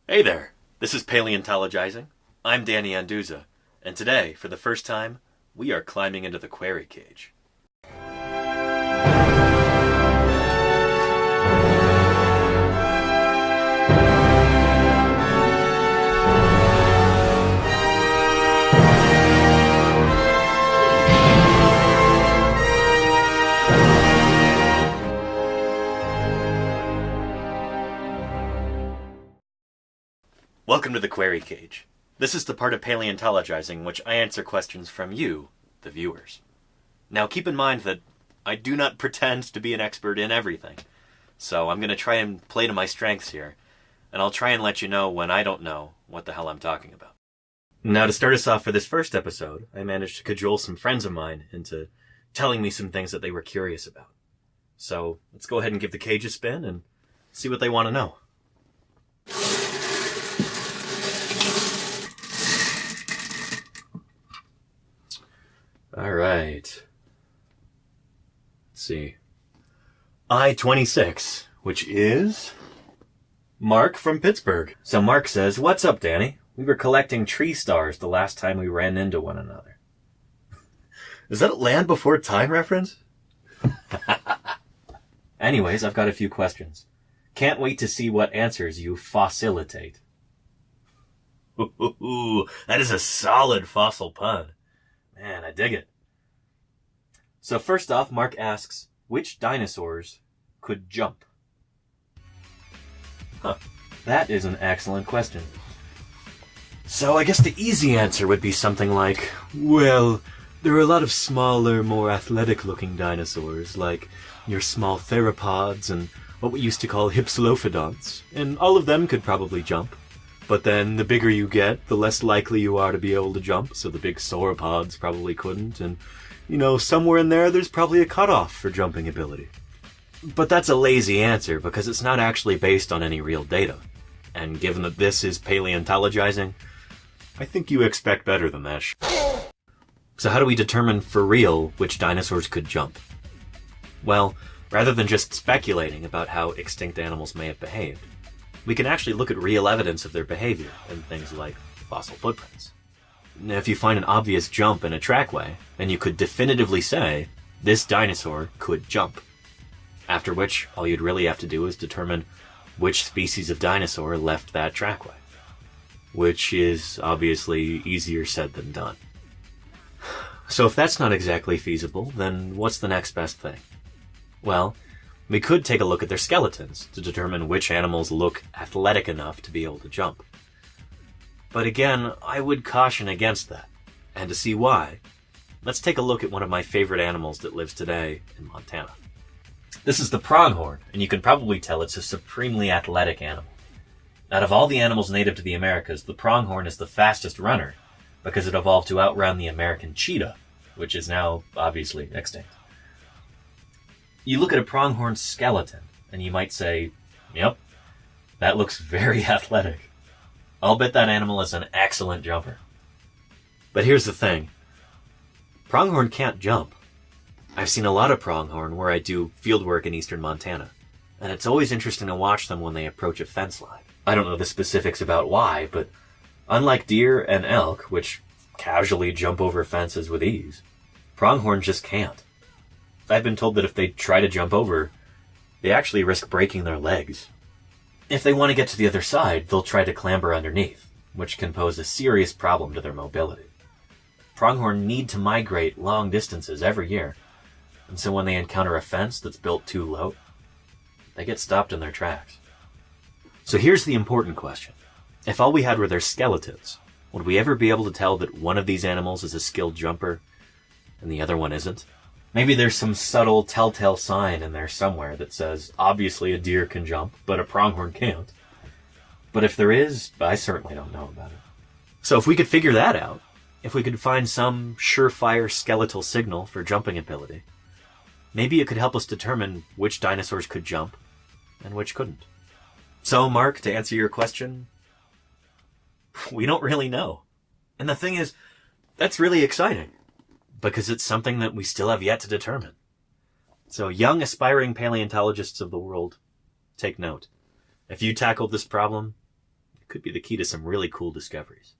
Hey there, this is Paleontologizing. I'm Danny Anduza, and today, for the first time, we are climbing into the quarry cage. Welcome to the quarry cage. This is the part of Paleontologizing in which I answer questions from you, the viewers. Now keep in mind that I do not pretend to be an expert in everything, so I'm going to try and play to my strengths here, and I'll try and let you know when I don't know what the hell I'm talking about. Now to start us off for this first episode, I managed to cajole some friends of mine into telling me some things that they were curious about. So let's go ahead and give the cage a spin and see what they want to know. All right. Let's see. I-26, which is Mark from Pittsburgh. So Mark says, "What's up, Danny? We were collecting tree stars the last time we ran into one another." Is that a Land Before Time reference? Anyways, I've got a few questions. Can't wait to see what answers you fossilitate. Ooh, that is a solid fossil pun. Man, I dig it. So first off, Mark asks, which dinosaurs could jump? That is an excellent question. So I guess the easy answer would be something like, well, there are a lot of smaller, more athletic-looking dinosaurs, like your small theropods and what we used to call hypsilophodonts, and all of them could probably jump. But then the bigger you get, the less likely you are to be able to jump, so the big sauropods probably couldn't, and, somewhere in there's probably a cutoff for jumping ability. But that's a lazy answer, because it's not actually based on any real data. And given that this is paleontologizing, I think you expect better than that. So how do we determine for real which dinosaurs could jump? Well, rather than just speculating about how extinct animals may have behaved, we can actually look at real evidence of their behavior in things like fossil footprints. Now, if you find an obvious jump in a trackway, then you could definitively say, this dinosaur could jump. After which, all you'd really have to do is determine which species of dinosaur left that trackway. Which is obviously easier said than done. So if that's not exactly feasible, then what's the next best thing? Well, we could take a look at their skeletons to determine which animals look athletic enough to be able to jump. But again, I would caution against that. And to see why, let's take a look at one of my favorite animals that lives today in Montana. This is the pronghorn, and you can probably tell it's a supremely athletic animal. Out of all the animals native to the Americas, the pronghorn is the fastest runner because it evolved to outrun the American cheetah, which is now obviously extinct. You look at a pronghorn skeleton, and you might say, yep, that looks very athletic. I'll bet that animal is an excellent jumper. But here's the thing. Pronghorn can't jump. I've seen a lot of pronghorn where I do field work in eastern Montana, and it's always interesting to watch them when they approach a fence line. I don't know the specifics about why, but unlike deer and elk, which casually jump over fences with ease, pronghorn just can't. I've been told that if they try to jump over, they actually risk breaking their legs. If they want to get to the other side, they'll try to clamber underneath, which can pose a serious problem to their mobility. Pronghorn need to migrate long distances every year, and so when they encounter a fence that's built too low, they get stopped in their tracks. So here's the important question. If all we had were their skeletons, would we ever be able to tell that one of these animals is a skilled jumper and the other one isn't? Maybe there's some subtle telltale sign in there somewhere that says, obviously a deer can jump, but a pronghorn can't. But if there is, I certainly don't know about it. So if we could figure that out, if we could find some surefire skeletal signal for jumping ability, maybe it could help us determine which dinosaurs could jump and which couldn't. So, Mark, to answer your question, we don't really know. And the thing is, that's really exciting, because it's something that we still have yet to determine. So young aspiring paleontologists of the world, take note. If you tackled this problem, could be the key to some really cool discoveries.